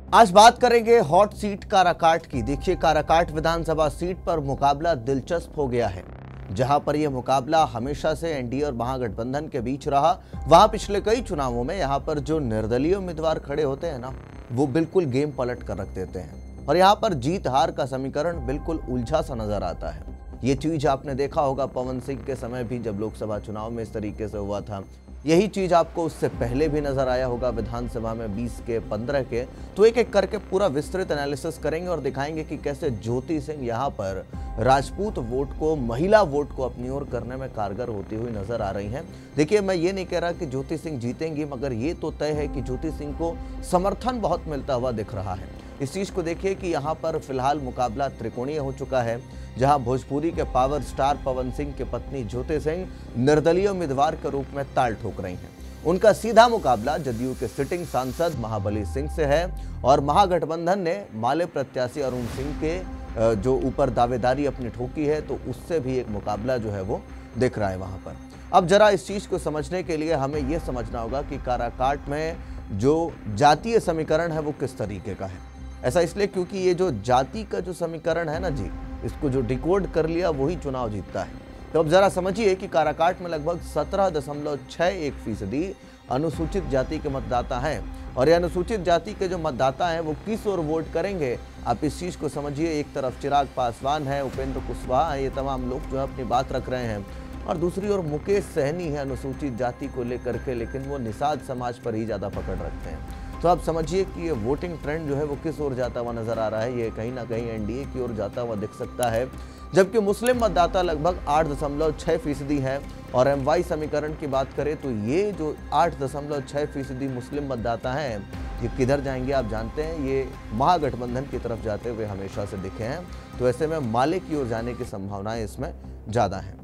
आज बात करेंगे हॉट सीट काराकाट की। देखिए, काराकाट विधानसभा सीट पर मुकाबला दिलचस्प हो गया है। जहां पर यह मुकाबला हमेशा से एनडीए और महागठबंधन के बीच रहा, वहां पिछले कई चुनावों में यहां पर जो निर्दलीय उम्मीदवार खड़े होते हैं ना, वो बिल्कुल गेम पलट कर रख देते हैं और यहां पर जीत हार का समीकरण बिल्कुल उलझा सा नजर आता है। ये चीज आपने देखा होगा पवन सिंह के समय भी, जब लोकसभा चुनाव में इस तरीके से हुआ था। यही चीज आपको उससे पहले भी नजर आया होगा विधानसभा में 20 के 15 के। तो एक एक करके पूरा विस्तृत एनालिसिस करेंगे और दिखाएंगे कि कैसे ज्योति सिंह यहाँ पर राजपूत वोट को, महिला वोट को अपनी ओर करने में कारगर होती हुई नजर आ रही हैं। देखिए, मैं ये नहीं कह रहा कि ज्योति सिंह जीतेंगी, मगर ये तो तय है कि ज्योति सिंह को समर्थन बहुत मिलता हुआ दिख रहा है। इस चीज को देखिए कि यहाँ पर फिलहाल मुकाबला त्रिकोणीय हो चुका है, जहां भोजपुरी के पावर स्टार पवन सिंह की पत्नी ज्योति सिंह निर्दलीय उम्मीदवार के रूप में ताल ठोक रही हैं। उनका सीधा मुकाबला जदयू के सिटिंग सांसद महाबली सिंह से है और महागठबंधन ने माले प्रत्याशी अरुण सिंह के जो ऊपर दावेदारी अपनी ठोकी है, तो उससे भी एक मुकाबला जो है वो दिख रहा है वहां पर। अब जरा इस चीज को समझने के लिए हमें यह समझना होगा कि काराकाट में जो जातीय समीकरण है वो किस तरीके का है। ऐसा इसलिए क्योंकि ये जो जाति का जो समीकरण है ना जी, इसको जो डिकोड कर लिया वही चुनाव जीतता है। तो अब जरा समझिए कि काराकाट में लगभग 17.61% अनुसूचित जाति के मतदाता हैं और ये अनुसूचित जाति के जो मतदाता हैं वो किस ओर वोट करेंगे, आप इस चीज को समझिए। एक तरफ चिराग पासवान है, उपेंद्र कुशवाहा है, ये तमाम लोग जो है अपनी बात रख रहे हैं, और दूसरी ओर मुकेश सहनी है अनुसूचित जाति को लेकर के, लेकिन वो निषाद समाज पर ही ज्यादा पकड़ रखते हैं। तो आप समझिए कि ये वोटिंग ट्रेंड जो है वो किस ओर जाता हुआ नजर आ रहा है। ये कहीं ना कहीं एनडीए की ओर जाता हुआ दिख सकता है, जबकि मुस्लिम मतदाता लगभग 8.6% है। और एमवाई समीकरण की बात करें तो ये जो 8.6% मुस्लिम मतदाता हैं, ये किधर जाएंगे आप जानते हैं, ये महागठबंधन की तरफ जाते हुए हमेशा से दिखे हैं। तो ऐसे में माले की ओर जाने की संभावनाएं इसमें ज्यादा हैं।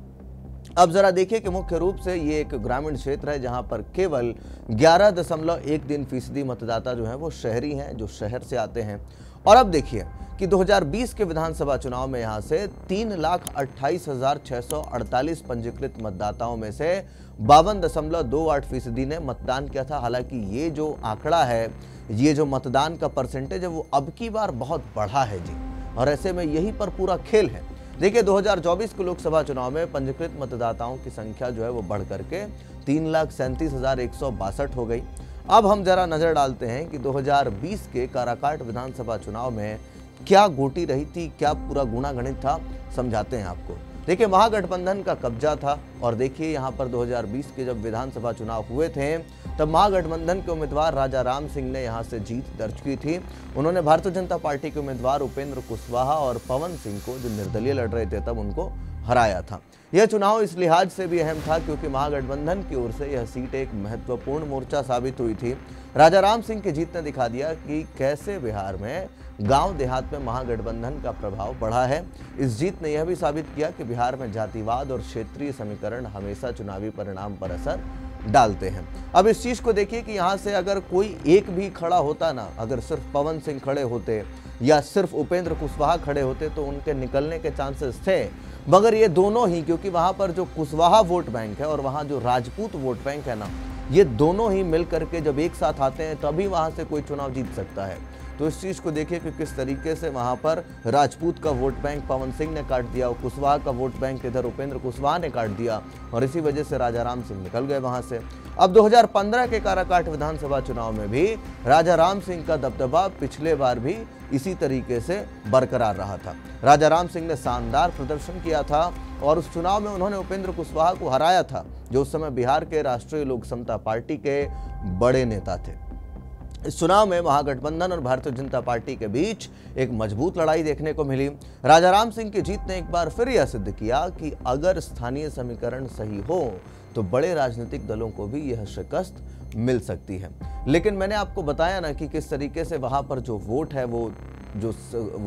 अब जरा देखिए कि मुख्य रूप से ये एक ग्रामीण क्षेत्र है, जहां पर केवल 11.13% मतदाता जो है वो शहरी हैं, जो शहर से आते हैं। और अब देखिए कि 2020 के विधानसभा चुनाव में यहां से 3,28,648 पंजीकृत मतदाताओं में से 52.28% ने मतदान किया था। हालांकि ये जो आंकड़ा है, ये जो मतदान का परसेंटेज है, वो अब की बार बहुत बढ़ा है जी, और ऐसे में यही पर पूरा खेल है। देखिए, 2024 के लोकसभा चुनाव में पंजीकृत मतदाताओं की संख्या जो है वो बढ़ करके 3,37,162 हो गई। अब हम जरा नजर डालते हैं कि 2020 के काराकाट विधानसभा चुनाव में क्या गोटी रही थी, क्या पूरा गुणा गणित था, समझाते हैं आपको। देखिए, महागठबंधन का कब्जा था और देखिए यहाँ पर 2020 के जब विधानसभा चुनाव हुए थे, तब महागठबंधन के उम्मीदवार राजा राम सिंह ने यहाँ से जीत दर्ज की थी। उन्होंने भारतीय जनता पार्टी के उम्मीदवार उपेंद्र कुशवाहा और पवन सिंह को, जो निर्दलीय लड़ रहे थे, तब उनको हराया था। यह चुनाव इस लिहाज से भी अहम था क्योंकि महागठबंधन की ओर से यह सीट एक महत्वपूर्ण मोर्चा साबित हुई थी। राजा राम सिंह की जीत ने दिखा दिया कि कैसे बिहार में गांव देहात में महागठबंधन का प्रभाव बढ़ा है। इस जीत ने यह भी साबित किया कि बिहार में जातिवाद और क्षेत्रीय समीकरण हमेशा चुनावी परिणाम पर असर डालते हैं। अब इस चीज को देखिए कि यहाँ से अगर कोई एक भी खड़ा होता ना, अगर सिर्फ पवन सिंह खड़े होते या सिर्फ उपेंद्र कुशवाहा खड़े होते तो उनके निकलने के चांसेस थे, मगर ये दोनों ही, क्योंकि वहां पर जो कुशवाहा वोट बैंक है और वहां जो राजपूत वोट बैंक है ना, ये दोनों ही मिल करके जब एक साथ आते हैं तभी वहां से कोई चुनाव जीत सकता है। तो इस चीज को देखिए कि किस तरीके से वहां पर राजपूत का वोट बैंक पवन सिंह ने काट दिया और कुशवाहा का वोट बैंक इधर उपेंद्र कुशवाहा ने काट दिया, और इसी वजह से राजा राम सिंह निकल गए वहां से। अब 2015 के काराकाट विधानसभा चुनाव में भी राजा राम सिंह का दबदबा पिछले बार भी इसी तरीके से बरकरार रहा था। राजा राम सिंह ने शानदार प्रदर्शन किया था और उस चुनाव में उन्होंने उपेंद्र कुशवाहा को हराया था, जो उस समय बिहार के राष्ट्रीय लोक समता पार्टी के बड़े नेता थे। इस चुनाव में महागठबंधन और भारतीय जनता पार्टी के बीच एक मजबूत लड़ाई देखने को मिली। राजा राम सिंह की जीत ने एक बार फिर यह सिद्ध किया कि अगर स्थानीय समीकरण सही हो तो बड़े राजनीतिक दलों को भी यह शिकस्त मिल सकती है। लेकिन मैंने आपको बताया ना कि किस तरीके से वहां पर जो वोट है, वो जो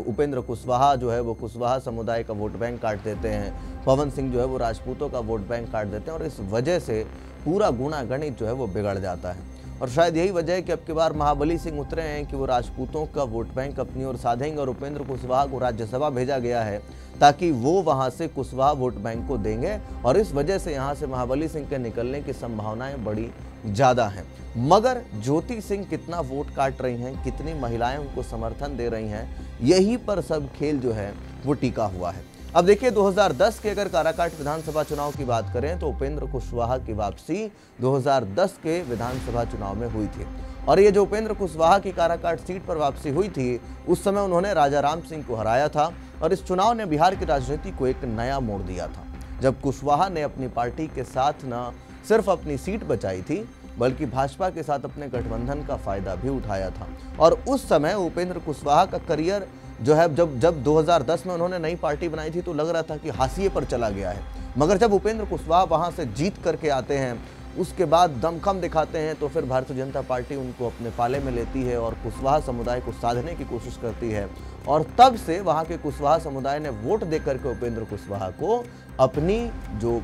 उपेंद्र कुशवाहा जो है वो कुशवाहा समुदाय का वोट बैंक काट देते हैं, पवन सिंह जो है वो राजपूतों का वोट बैंक काट देते हैं, और इस वजह से पूरा गुणा गणित जो है वो बिगड़ जाता है। और शायद यही वजह है कि अब की बार महाबली सिंह उतरे हैं कि वो राजपूतों का वोट बैंक अपनी ओर साधेंगे और उपेंद्र कुशवाहा को राज्यसभा भेजा गया है ताकि वो वहां से कुशवाहा वोट बैंक को देंगे और इस वजह से यहां से महाबली सिंह के निकलने की संभावनाएं बड़ी ज्यादा हैं। मगर ज्योति सिंह कितना वोट काट रही हैं, कितनी महिलाएं उनको समर्थन दे रही हैं, यही पर सब खेल जो है वो टिका हुआ है। अब देखिए 2010 के अगर काराकाट विधानसभा चुनाव की बात करें तो उपेंद्र कुशवाहा की वापसी 2010 के विधानसभा चुनाव में हुई थी और ये जो उपेंद्र कुशवाहा की काराकाट सीट पर वापसी हुई थी उस समय उन्होंने राजा राम सिंह को हराया था और इस चुनाव ने बिहार की राजनीति को एक नया मोड़ दिया था, जब कुशवाहा ने अपनी पार्टी के साथ न सिर्फ अपनी सीट बचाई थी बल्कि भाजपा के साथ अपने गठबंधन का फायदा भी उठाया था। और उस समय उपेंद्र कुशवाहा का करियर जो है जब 2010 में उन्होंने नई पार्टी बनाई थी तो लग रहा था कि हाशिए पर चला गया है, मगर जब उपेंद्र कुशवाहा वहां से जीत करके आते हैं उसके बाद दमखम दिखाते हैं तो फिर भारतीय जनता पार्टी उनको अपने पाले में लेती है और कुशवाहा समुदाय को साधने की कोशिश करती है और तब से वहां के कुशवाहा समुदाय ने वोट देकर के उपेंद्र कुशवाहा को अपनी जो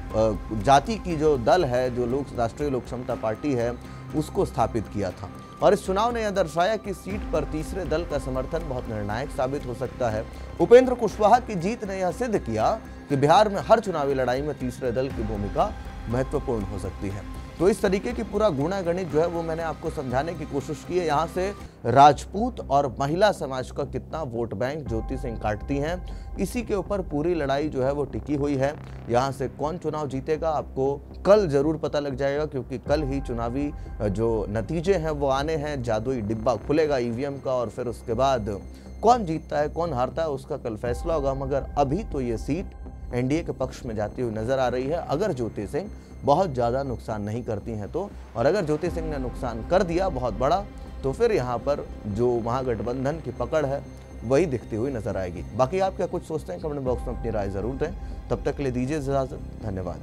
जाति की जो दल है, जो राष्ट्रीय लोक समता पार्टी है, उसको स्थापित किया था। और इस चुनाव ने यह दर्शाया कि सीट पर तीसरे दल का समर्थन बहुत निर्णायक साबित हो सकता है। उपेंद्र कुशवाहा की जीत ने यह सिद्ध किया कि बिहार में हर चुनावी लड़ाई में तीसरे दल की भूमिका महत्वपूर्ण हो सकती है। तो इस तरीके की पूरा गुणागणित जो है वो मैंने आपको समझाने की कोशिश की है। यहाँ से राजपूत और महिला समाज का कितना वोट बैंक ज्योति सिंह काटती हैं, इसी के ऊपर पूरी लड़ाई जो है वो टिकी हुई है। यहाँ से कौन चुनाव जीतेगा आपको कल जरूर पता लग जाएगा, क्योंकि कल ही चुनावी जो नतीजे हैं वो आने हैं। जादुई डिब्बा खुलेगा ईवीएम का और फिर उसके बाद कौन जीतता है कौन हारता है उसका कल फैसला होगा। मगर अभी तो ये सीट एनडीए के पक्ष में जाती हुई नजर आ रही है, अगर ज्योति सिंह बहुत ज़्यादा नुकसान नहीं करती हैं तो। और अगर ज्योति सिंह ने नुकसान कर दिया बहुत बड़ा तो फिर यहाँ पर जो महागठबंधन की पकड़ है वही दिखती हुई नजर आएगी। बाकी आप क्या कुछ सोचते हैं कमेंट बॉक्स में अपनी राय जरूर दें। तब तक के लिए दीजिए इजाजत, धन्यवाद।